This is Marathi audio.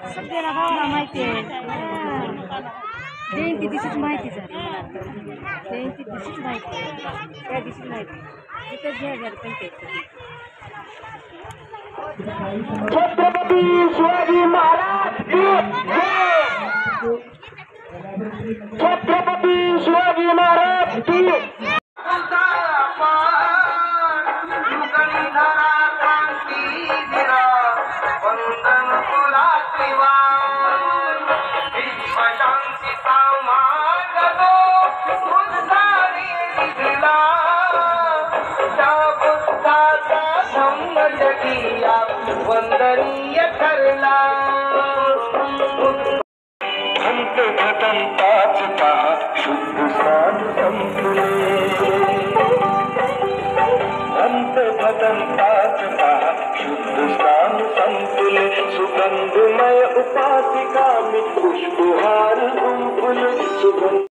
सगळ्याला गावाला माहिती आहे. जयंती दिवशीच माहिती झाली. जयंती दिवशीच माहिती आहे. त्या दिवशीच माहिती इथंच घ्या पंचायत. छत्रपती शिवाजी महाराज की छत्रपती शिवाजी महाराज की वंदनीय ठरला संत भटंताच पहा शुद्ध साधू संपले संत भटंताच पहा शुद्ध साधू संपले सुगंधमय उपासिका मी पुष्पहार गुंफुले सुगंध